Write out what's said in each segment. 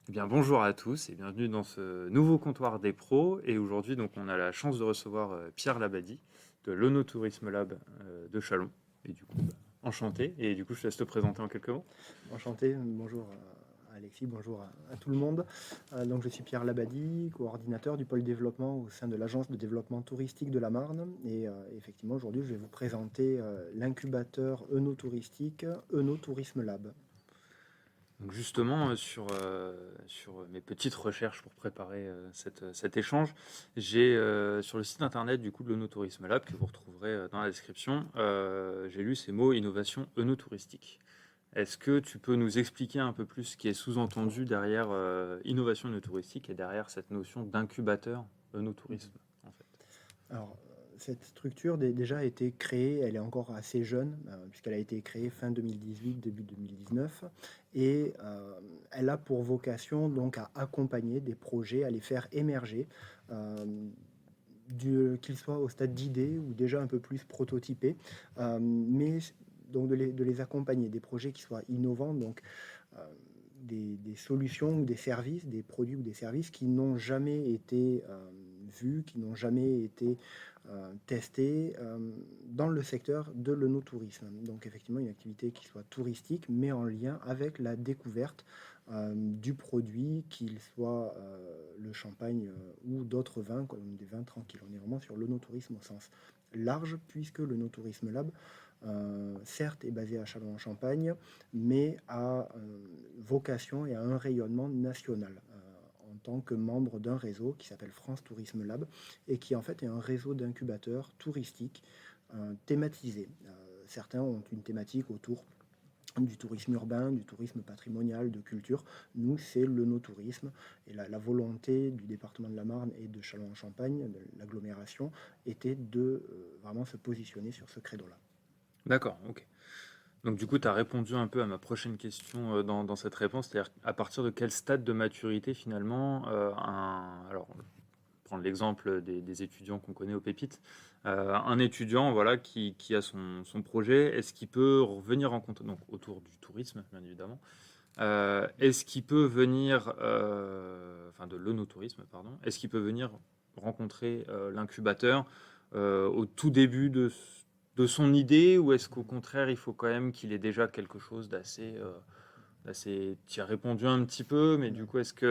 Eh bien, bonjour à tous et bienvenue dans ce nouveau comptoir des pros. Et aujourd'hui, donc, on a la chance de recevoir Pierre Labadie de l'Onotourisme Lab de Chalon. Et du coup, enchanté. Et du coup, je te laisse te présenter en quelques mots. Enchanté, bonjour à Alexis, bonjour à tout le monde. Donc je suis Pierre Labadie, coordinateur du pôle développement au sein de l'agence de développement touristique de la Marne. Et effectivement, aujourd'hui, je vais vous présenter l'incubateur Eunotouristique Eunotourisme Lab. Donc, justement, sur mes petites recherches pour préparer cet échange, j'ai sur le site internet du coup de l'Onotourisme Lab, que vous retrouverez dans la description, j'ai lu ces mots innovation œnotouristique. Est-ce que tu peux nous expliquer un peu plus ce qui est sous-entendu derrière innovation œnotouristique et derrière cette notion d'incubateur œnotourisme en fait? Alors, cette structure déjà a été créée, elle est encore assez jeune, puisqu'elle a été créée fin 2018, début 2019, et elle a pour vocation donc à accompagner des projets, à les faire émerger, euh, qu'ils soient au stade d'idée ou déjà un peu plus prototypés, mais donc de les accompagner, des projets qui soient innovants, donc euh, des solutions ou des services, des produits ou des services qui n'ont jamais été vus, qui n'ont jamais été testés dans le secteur de l'œnotourisme. Donc effectivement une activité qui soit touristique, mais en lien avec la découverte du produit, qu'il soit le champagne ou d'autres vins, comme des vins tranquilles. On est vraiment sur l'œnotourisme au sens large, puisque le No-Tourisme Lab, certes, est basé à Châlons-en-Champagne, mais a vocation et a un rayonnement national en tant que membre d'un réseau qui s'appelle France Tourisme Lab et qui en fait est un réseau d'incubateurs touristiques thématisés. Certains ont une thématique autour du tourisme urbain, du tourisme patrimonial, de culture. Nous, c'est le no-tourisme. Et la volonté du département de la Marne et de Châlons-en-Champagne, de l'agglomération, était de vraiment se positionner sur ce credo-là. D'accord, ok. Donc du coup, tu as répondu un peu à ma prochaine question dans cette réponse, c'est-à-dire à partir de quel stade de maturité finalement alors prendre l'exemple des étudiants qu'on connaît au Pépites, un étudiant voilà, qui a son projet, est-ce qu'il peut revenir en compte, donc autour du tourisme bien évidemment, est-ce qu'il peut venir, enfin de l'onotourisme, pardon, est-ce qu'il peut venir rencontrer l'incubateur au tout début de son idée, ou est-ce qu'au contraire il faut quand même qu'il ait déjà quelque chose d'assez tu as répondu un petit peu, mais du coup, est-ce qu'il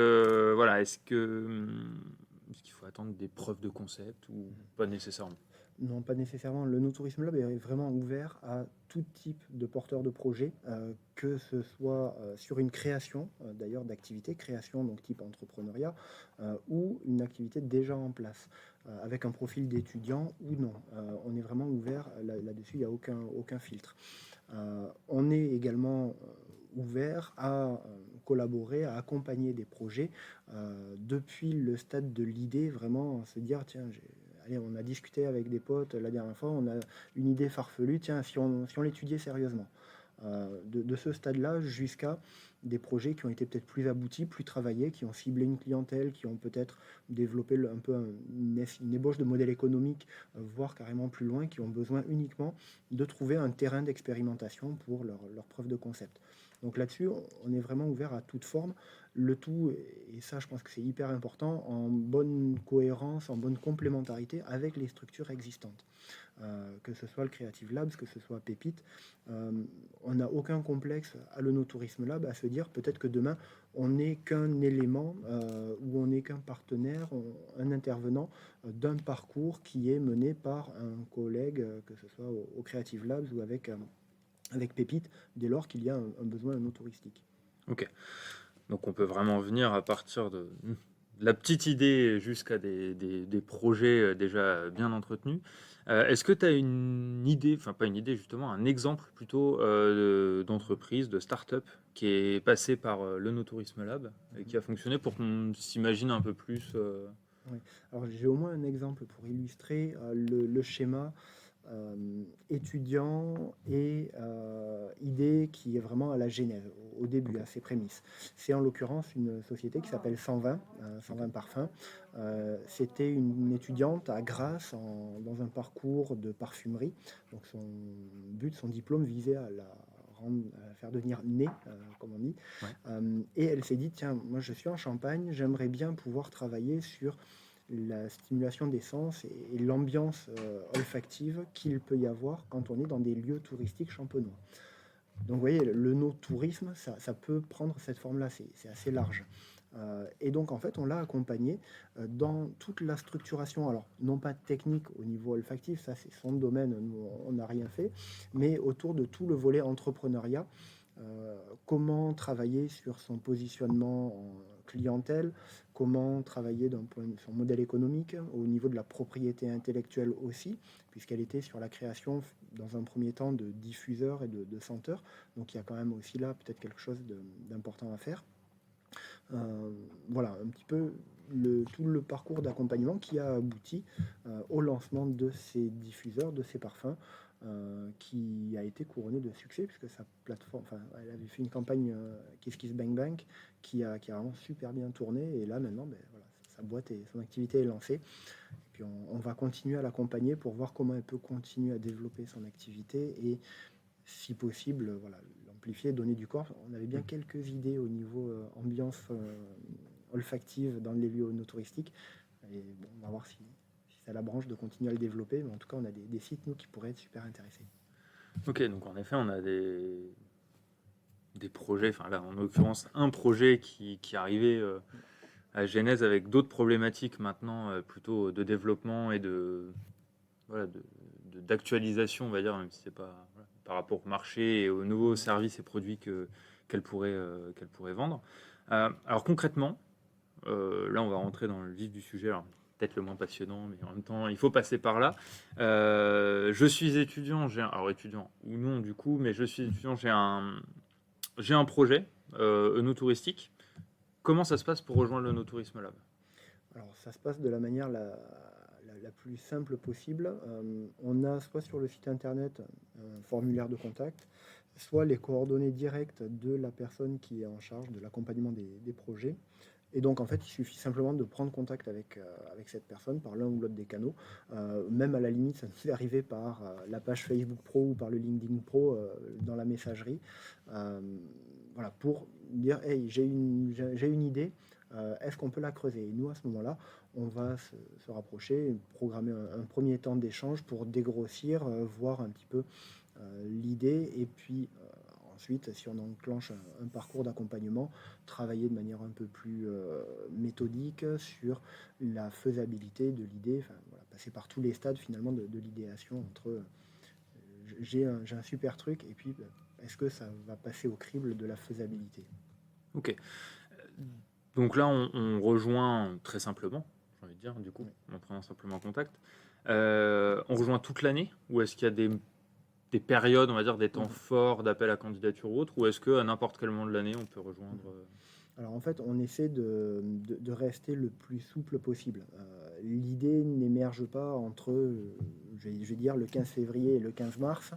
faut attendre des preuves de concept ou pas nécessairement? Non, pas nécessairement. Le No-Tourisme Lab est vraiment ouvert à tout type de porteurs de projets, que ce soit sur une création, d'ailleurs, d'activité, création donc type entrepreneuriat, ou une activité déjà en place, avec un profil d'étudiant ou non. On est vraiment ouvert là-dessus, il n'y a aucun filtre. On est également ouvert à collaborer, à accompagner des projets depuis le stade de l'idée, vraiment se dire, tiens, allez, on a discuté avec des potes la dernière fois, on a une idée farfelue, tiens, si on l'étudiait sérieusement. De ce stade-là jusqu'à des projets qui ont été peut-être plus aboutis, plus travaillés, qui ont ciblé une clientèle, qui ont peut-être développé un peu une ébauche de modèle économique, voire carrément plus loin, qui ont besoin uniquement de trouver un terrain d'expérimentation pour leur preuve de concept. Donc là-dessus, on est vraiment ouvert à toute forme, le tout, et ça je pense que c'est hyper important, en bonne cohérence, en bonne complémentarité avec les structures existantes. Que ce soit le Creative Labs, que ce soit Pépite, euh, on n'a aucun complexe à l'Onotourisme Lab à se dire peut-être que demain on n'est qu'un élément ou on n'est qu'un partenaire, un intervenant d'un parcours qui est mené par un collègue, que ce soit au Creative Labs ou avec Pépite, dès lors qu'il y a un besoin no touristique. Ok. Donc on peut vraiment venir à partir de la petite idée jusqu'à des projets déjà bien entretenus. Est-ce que tu as une idée, enfin pas une idée justement, un exemple plutôt d'entreprise, de start-up qui est passé par le No Tourisme Lab et qui a fonctionné pour qu'on s'imagine un peu plus Oui. Alors j'ai au moins un exemple pour illustrer le schéma étudiant et idée qui est vraiment à la genèse, au début, Ok, à ses prémices. C'est en l'occurrence une société qui s'appelle 120, ok, 120 parfums. C'était une étudiante à Grasse dans un parcours de parfumerie. Donc son but, son diplôme visait à la faire devenir né, comme on dit. Ouais. Et elle s'est dit, tiens, moi je suis en Champagne, j'aimerais bien pouvoir travailler sur la stimulation des sens et l'ambiance olfactive qu'il peut y avoir quand on est dans des lieux touristiques champenois. Donc vous voyez, le no-tourisme, ça peut prendre cette forme-là, c'est assez large. Et donc en fait, on l'a accompagné dans toute la structuration, alors non pas technique au niveau olfactif, ça c'est son domaine, nous on n'a rien fait, mais autour de tout le volet entrepreneuriat, comment travailler sur son positionnement en clientèle, comment travailler d'un point de son modèle économique, au niveau de la propriété intellectuelle aussi, puisqu'elle était sur la création dans un premier temps de diffuseurs et de senteurs. Donc il y a quand même aussi là peut-être quelque chose d'important à faire. Voilà un petit peu tout le parcours d'accompagnement qui a abouti au lancement de ces diffuseurs, de ces parfums, qui a été couronné de succès puisque sa plateforme, enfin, elle avait fait une campagne Kiss Kiss Bang Bang qui a vraiment super bien tourné et là maintenant, ben, voilà, sa boîte et son activité est lancée. Et puis on va continuer à l'accompagner pour voir comment elle peut continuer à développer son activité et si possible, voilà, l'amplifier, donner du corps. On avait bien quelques idées au niveau ambiance olfactive dans les lieux no touristiques. Et bon, on va voir si ça la branche de continuer à le développer. Mais en tout cas, on a des sites, nous, qui pourraient être super intéressés. Ok, donc en effet, on a des projets, enfin là, en l'occurrence, un projet qui arrivait à Genèse avec d'autres problématiques maintenant, plutôt de développement et voilà, d'actualisation, on va dire, même si c'est pas voilà, par rapport au marché et aux nouveaux services et produits qu'elle pourrait vendre. Alors concrètement, là, on va rentrer dans le vif du sujet. Alors, peut-être le moins passionnant, mais en même temps, il faut passer par là. Je suis étudiant, alors étudiant ou non du coup, mais je suis étudiant, j'ai un projet œnotouristique. Comment ça se passe pour rejoindre le No-Tourisme Lab? Alors, ça se passe de la manière la plus simple possible. On a soit sur le site internet un formulaire de contact, soit les coordonnées directes de la personne qui est en charge de l'accompagnement des projets. Et donc, en fait, il suffit simplement de prendre contact avec cette personne par l'un ou l'autre des canaux. Même à la limite, ça nous est arrivé par la page Facebook Pro ou par le LinkedIn Pro dans la messagerie. Euh, voilà, pour dire, hey, j'ai une idée, est-ce qu'on peut la creuser? Et nous, à ce moment-là, on va se rapprocher, programmer un premier temps d'échange pour dégrossir, voir un petit peu l'idée et puis ensuite, si on enclenche un parcours d'accompagnement, travailler de manière un peu plus méthodique sur la faisabilité de l'idée, enfin, voilà, passer par tous les stades finalement de l'idéation entre j'ai un super truc et puis est-ce que ça va passer au crible de la faisabilité. Ok. Donc là, on rejoint très simplement, j'ai envie de dire, du coup, en prenant simplement contact. On rejoint toute l'année ou est-ce qu'il y a des périodes, on va dire, des temps forts d'appel à candidature ou autre, ou est-ce qu'à n'importe quel moment de l'année, on peut rejoindre Alors en fait, on essaie de rester le plus souple possible. L'idée n'émerge pas entre, je vais dire, le 15 février et le 15 mars.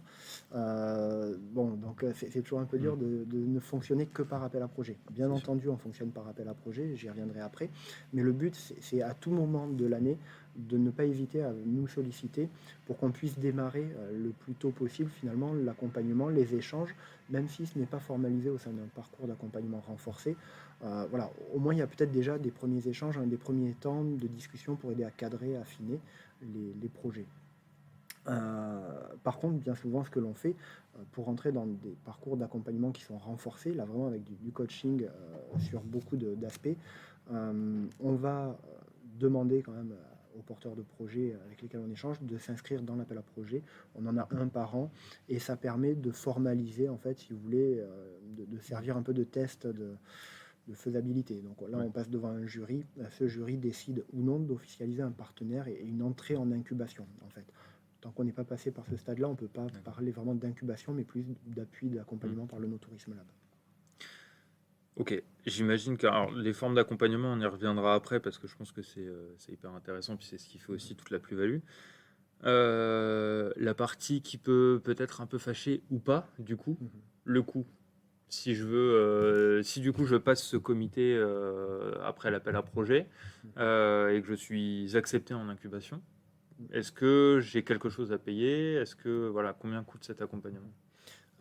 Bon, donc c'est toujours un peu dur de ne fonctionner que par appel à projet. Bien entendu, on fonctionne par appel à projet, j'y reviendrai après. Mais le but, c'est à tout moment de l'année de ne pas hésiter à nous solliciter pour qu'on puisse démarrer le plus tôt possible finalement l'accompagnement, les échanges, même si ce n'est pas formalisé au sein d'un parcours d'accompagnement renforcé. Voilà, au moins il y a peut-être déjà des premiers échanges, des premiers temps de discussion pour aider à cadrer, affiner les projets. Par contre, bien souvent, ce que l'on fait pour rentrer dans des parcours d'accompagnement qui sont renforcés, là vraiment avec du coaching sur beaucoup d'aspects, on va demander quand même aux porteurs de projets avec lesquels on échange de s'inscrire dans l'appel à projet. On en a un par an et ça permet de formaliser, en fait, si vous voulez, de servir un peu de test de faisabilité. Donc là, on passe devant un jury. Ce jury décide ou non d'officialiser un partenaire et une entrée en incubation, en fait. Tant qu'on n'est pas passé par ce stade-là, on ne peut pas parler vraiment d'incubation, mais plus d'appui, d'accompagnement par le No-Tourisme Lab. Ok, j'imagine que alors, les formes d'accompagnement, on y reviendra après parce que je pense que c'est hyper intéressant, puis c'est ce qui fait aussi toute la plus-value. La partie qui peut peut-être un peu fâcher ou pas, du coup, le coût. Si je veux, si du coup je passe ce comité après l'appel à projet et que je suis accepté en incubation, est-ce que j'ai quelque chose à payer? Est-ce que voilà, combien coûte cet accompagnement?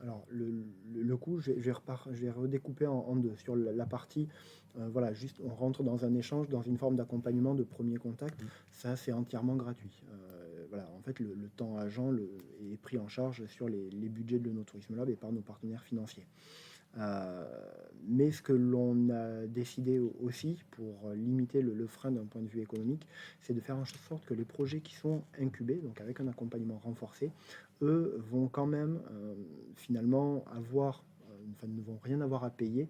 Alors le coût, je vais redécouper en 2. Sur la partie, voilà, juste on rentre dans un échange, dans une forme d'accompagnement de premier contact, Mmh. ça c'est entièrement gratuit. Voilà, en fait le temps agent est pris en charge sur les budgets de l'Eno-Tourisme Lab et par nos partenaires financiers. Euh, mais ce que l'on a décidé aussi pour limiter le frein d'un point de vue économique, c'est de faire en sorte que les projets qui sont incubés, donc avec un accompagnement renforcé, eux vont quand même finalement avoir, enfin, ne vont rien avoir à payer.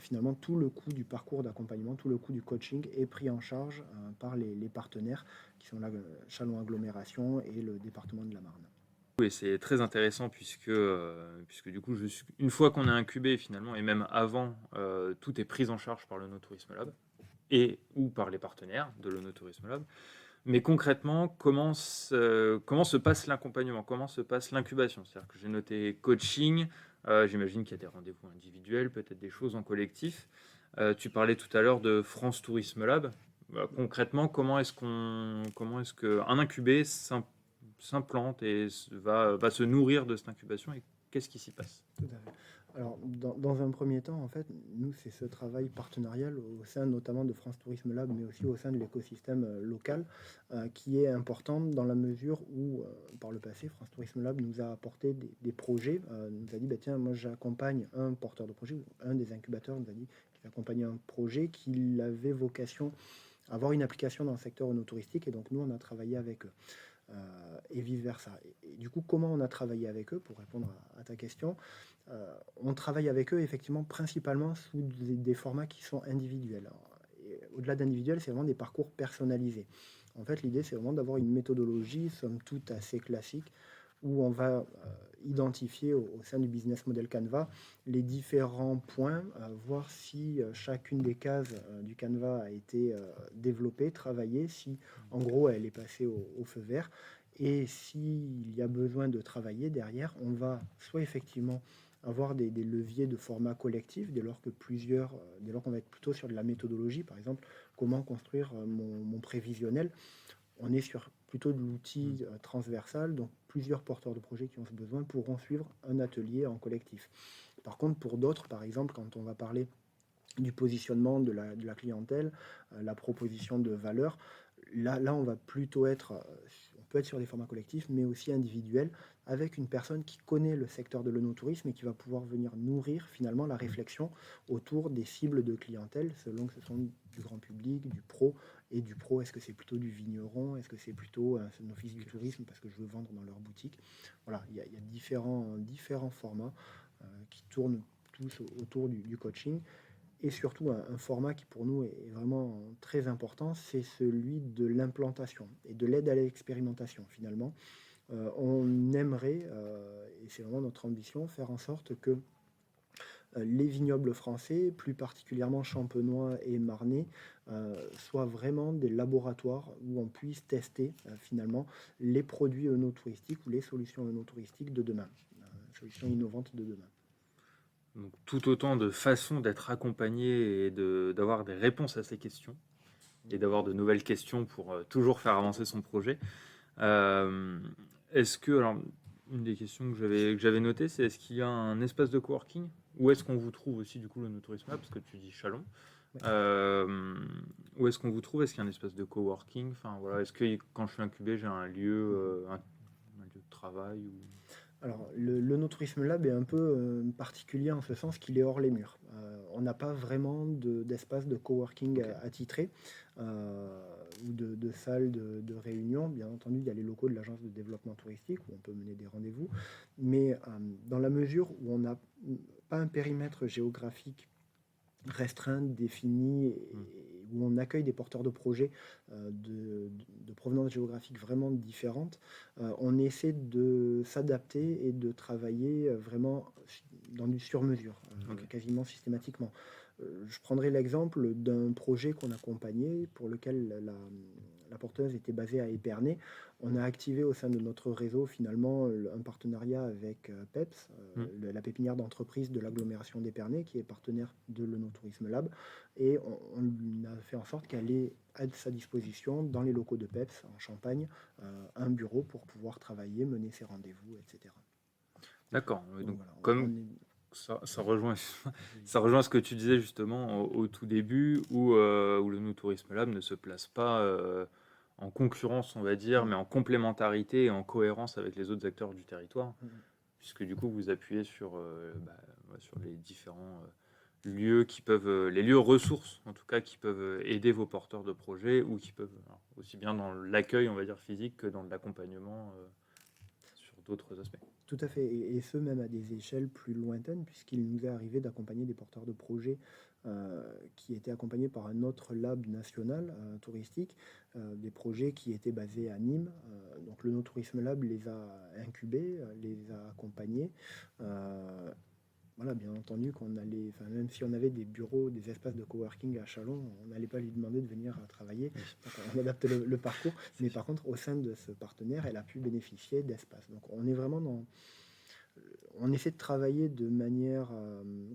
Finalement, tout le coût du parcours d'accompagnement, tout le coût du coaching est pris en charge par les partenaires qui sont là, Chalon Agglomération et le département de la Marne. Oui, c'est très intéressant puisque du coup, une fois qu'on est incubé finalement, et même avant, tout est pris en charge par le No Tourisme Lab et ou par les partenaires de l'Ono Tourisme Lab. Mais concrètement, comment se passe l'accompagnement? Comment se passe l'incubation? C'est-à-dire que j'ai noté coaching, j'imagine qu'il y a des rendez-vous individuels, peut-être des choses en collectif. Tu parlais tout à l'heure de France Tourisme Lab. Concrètement, comment est-ce qu'un incubé s'implante et va se nourrir de cette incubation et qu'est-ce qui s'y passe? Tout à fait. Alors, dans un premier temps, en fait, nous, c'est ce travail partenarial au sein notamment de France Tourisme Lab, mais aussi au sein de l'écosystème local, qui est important dans la mesure où, par le passé, France Tourisme Lab nous a apporté des projets, nous a dit, bah, tiens, moi j'accompagne un porteur de projet, ou un des incubateurs nous a dit qu'il accompagnait un projet qui avait vocation à avoir une application dans le secteur touristique, et donc nous, on a travaillé avec eux. Et vice-versa. Et du coup, comment on a travaillé avec eux, pour répondre à ta question, on travaille avec eux effectivement principalement sous des formats qui sont individuels. Et au-delà d'individuel, c'est vraiment des parcours personnalisés. En fait, l'idée, c'est vraiment d'avoir une méthodologie, somme toute assez classique, où on va identifier au sein du business model Canva les différents points, voir si chacune des cases du Canva a été développée, travaillée, si en gros elle est passée au feu vert. Et s'il y a besoin de travailler derrière, on va soit effectivement avoir des leviers de format collectif, dès lors qu'on va être plutôt sur de la méthodologie, par exemple, comment construire mon prévisionnel. On est sur plutôt de l'outil transversal, donc plusieurs porteurs de projets qui ont ce besoin pourront suivre un atelier en collectif. Par contre, pour d'autres, par exemple, quand on va parler du positionnement de la clientèle, la proposition de valeur, là on va plutôt on peut être sur des formats collectifs, mais aussi individuels, avec une personne qui connaît le secteur de l'œnotourisme et qui va pouvoir venir nourrir finalement la réflexion autour des cibles de clientèle, selon que ce sont du grand public, du pro, et du pro, est-ce que c'est plutôt du vigneron, est-ce que c'est plutôt un office du tourisme parce que je veux vendre dans leur boutique. Voilà, il y a différents formats qui tournent tous autour du coaching. Et surtout, un format qui pour nous est vraiment très important, c'est celui de l'implantation et de l'aide à l'expérimentation finalement. On aimerait, et c'est vraiment notre ambition, faire en sorte que les vignobles français, plus particulièrement champenois et marnais, soient vraiment des laboratoires où on puisse tester finalement les produits œnotouristiques ou les solutions œnotouristiques de demain, solutions innovantes de demain. Donc, tout autant de façons d'être accompagné et d'avoir des réponses à ces questions et d'avoir de nouvelles questions pour toujours faire avancer son projet. Euh, alors, une des questions que j'avais notées, c'est est-ce qu'il y a un espace de coworking? Où est-ce qu'on vous trouve aussi du coup le No Tourisme Lab, parce que tu dis Chalon. Ouais. Où est-ce qu'on vous trouve? Est-ce qu'il y a un espace de coworking? Enfin voilà, est-ce que quand je suis incubé, j'ai un lieu, un lieu de travail ou... Alors, le No-Tourisme Lab est un peu particulier en ce sens qu'il est hors les murs. On n'a pas vraiment d'espace de coworking Ok. attitré ou de salle de réunion. Bien entendu, il y a les locaux de l'agence de développement touristique où on peut mener des rendez-vous. Mais dans la mesure où on n'a pas un périmètre géographique restreint, défini, et où on accueille des porteurs de projets de provenance géographique vraiment différentes, on essaie de s'adapter et de travailler vraiment dans du sur-mesure, Ok. quasiment systématiquement. Je prendrai l'exemple d'un projet qu'on accompagnait pour lequel la porteuse était basée à Épernay. On a activé au sein de notre réseau finalement un partenariat avec PEPS, Mm. la pépinière d'entreprise de l'agglomération d'Épernay, qui est partenaire de l'Eno-Tourisme Lab. Et on a fait en sorte qu'elle ait à sa disposition, dans les locaux de PEPS en Champagne, un bureau pour pouvoir travailler, mener ses rendez-vous, etc. D'accord, oui, Donc donc voilà, comme on est... ça rejoint ça rejoint ce que tu disais justement au tout début où le No Tourisme Lab ne se place pas, en concurrence, on va dire, Mm, mais en complémentarité et en cohérence avec les autres acteurs du territoire. mm, Puisque du coup, vous appuyez sur, ouais, sur les différents, lieux qui peuvent, les lieux ressources, en tout cas, qui peuvent, aider vos porteurs de projets ou qui peuvent, alors, aussi bien dans l'accueil, on va dire, physique que dans l'accompagnement, sur d'autres aspects. tout à fait, et ce même à des échelles plus lointaines, puisqu'il nous est arrivé d'accompagner des porteurs de projets qui étaient accompagnés par un autre lab national touristique, des projets qui étaient basés à Nîmes. Donc le No Tourisme Lab les a incubés, les a accompagnés. Euh, voilà, bien entendu qu'on allait, enfin, même si on avait des bureaux, des espaces de coworking à Chalon, on n'allait pas lui demander de venir travailler. Oui, Donc on adapte le parcours. c'est Mais sûr. par contre, au sein de ce partenaire, elle a pu bénéficier d'espaces. Donc on est vraiment dans, on essaie de travailler de manière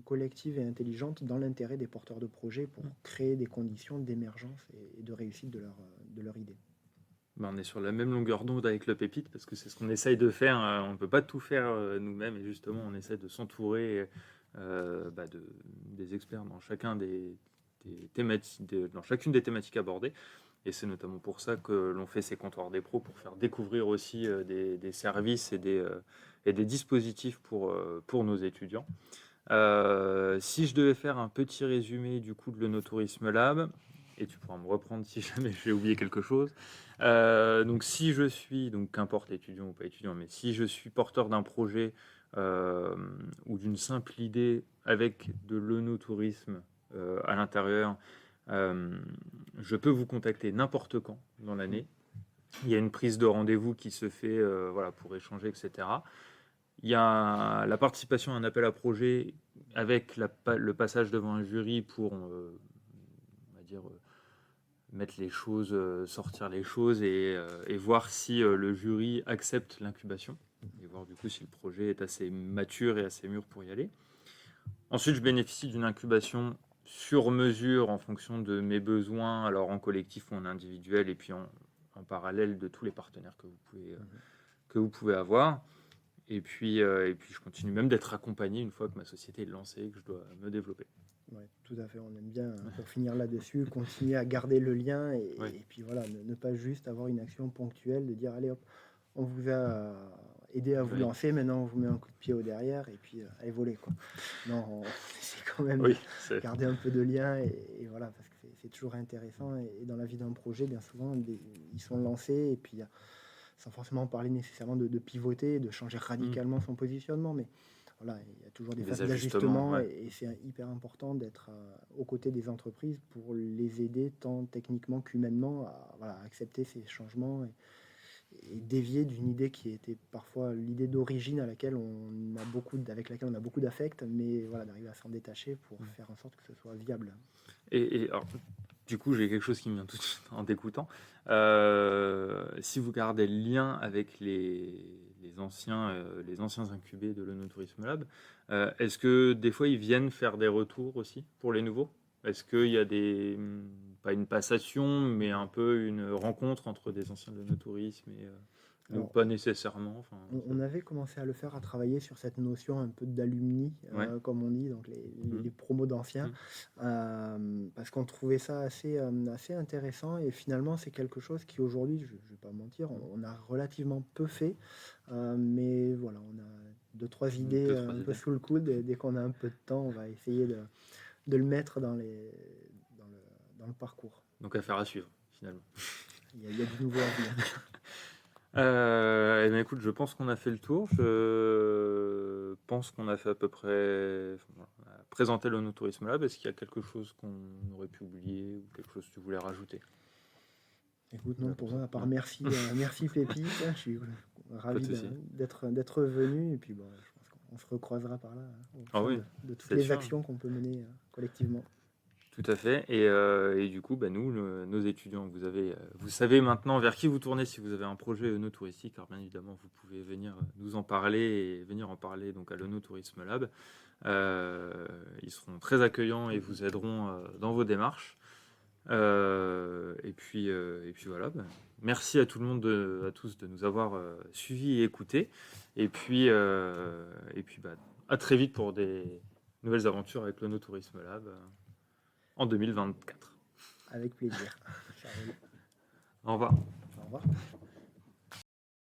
collective et intelligente dans l'intérêt des porteurs de projets pour créer des conditions d'émergence et de réussite de leur idée. Ben, on est sur la même longueur d'onde avec le Pépite parce que c'est ce qu'on essaye de faire. On ne peut pas tout faire nous-mêmes et justement, on essaie de s'entourer des experts dans chacun des thématiques, dans chacune des thématiques abordées. Et c'est notamment pour ça que l'on fait ces comptoirs des pros pour faire découvrir aussi des services et des dispositifs pour nos étudiants. Si je devais faire un petit résumé du coup de l'Onotourisme Lab, et tu pourras me reprendre si jamais j'ai oublié quelque chose. Donc si je suis, donc qu'importe étudiant ou pas étudiant, mais si je suis porteur d'un projet euh, ou d'une simple idée avec de l'onotourisme à l'intérieur, euh, je peux vous contacter n'importe quand dans Mm. l'année. Il y a une prise de rendez-vous qui se fait voilà, pour échanger, etc. Il y a la participation à un appel à projet avec le passage devant un jury pour, on va dire, mettre les choses, sortir les choses et voir si le jury accepte l'incubation et voir du coup si le projet est assez mature et assez mûr pour y aller. Ensuite, je bénéficie d'une incubation sur mesure en fonction de mes besoins, alors en collectif ou en individuel, et puis en parallèle de tous les partenaires que vous pouvez avoir. Et puis, je continue même d'être accompagné une fois que ma société est lancée et que je dois me développer. Ouais, tout à fait. On aime bien, pour finir là-dessus, continuer à garder le lien Oui, et puis voilà, ne pas juste avoir une action ponctuelle de dire allez hop, on vous a aidé à vous oui, lancer, maintenant on vous met un coup de pied au derrière et puis allez voler quoi. Non, on essaie quand même de oui, c'est garder un peu de lien et voilà, parce que c'est toujours intéressant et dans la vie d'un projet, bien souvent, ils sont lancés et puis sans forcément parler nécessairement de pivoter, de changer radicalement son positionnement, mais voilà, il y a toujours des des phases ajustements, d'ajustement ouais. et c'est hyper important d'être aux côtés des entreprises pour les aider tant techniquement qu'humainement à voilà, accepter ces changements et dévier d'une idée qui était parfois l'idée d'origine à laquelle on a avec laquelle on a beaucoup d'affect, mais voilà, d'arriver à s'en détacher pour faire en sorte que ce soit viable. Alors, du coup, j'ai quelque chose qui me vient tout de suite en t'écoutant. Si vous gardez le lien avec les anciens incubés de l'Onotourisme Lab, est-ce que des fois ils viennent faire des retours aussi pour les nouveaux? Est-ce qu'il y a pas une passation, mais un peu une rencontre entre des anciens de l'Onotourisme ou Alors, pas nécessairement? Enfin, on avait commencé à le faire, à travailler sur cette notion un peu d'alumni, ouais. comme on dit, donc Mm, les promos d'anciens, mm. parce qu'on trouvait ça assez intéressant et finalement c'est quelque chose qui aujourd'hui, je ne vais pas mentir, on a relativement peu fait, mais voilà, on a deux, trois idées Deux, trois un peu idées. sous le coude et dès qu'on a un peu de temps, on va essayer de le mettre dans dans le parcours. Donc affaire à suivre, finalement. Il y a du nouveau à venir. Eh bien, écoute, je pense qu'on a fait le tour. Je pense qu'on a fait à peu près présenter le No Tourisme Lab. Est-ce qu'il y a quelque chose qu'on aurait pu oublier ou quelque chose que tu voulais rajouter? Écoute, Là, non, comme pour ça. moi, à part Non, merci, merci Pépite, je suis pas de ravi souci. d'être venu, et puis bon, je pense qu'on se recroisera par là au Ah sein oui, de toutes c'est les sûr. actions qu'on peut mener collectivement. Tout à fait. Et du coup, bah, nous, nos étudiants, vous savez maintenant vers qui vous tournez si vous avez un projet no touristique. Alors bien évidemment, vous pouvez venir nous en parler et venir en parler donc à l'Ono Tourisme Lab. Ils seront très accueillants et vous aideront dans vos démarches. Et puis voilà, merci à tout le monde, à tous de nous avoir suivis et écoutés. À très vite pour des nouvelles aventures avec le No Tourisme Lab en 2024. Avec plaisir. Ça roule. Au revoir. Au revoir.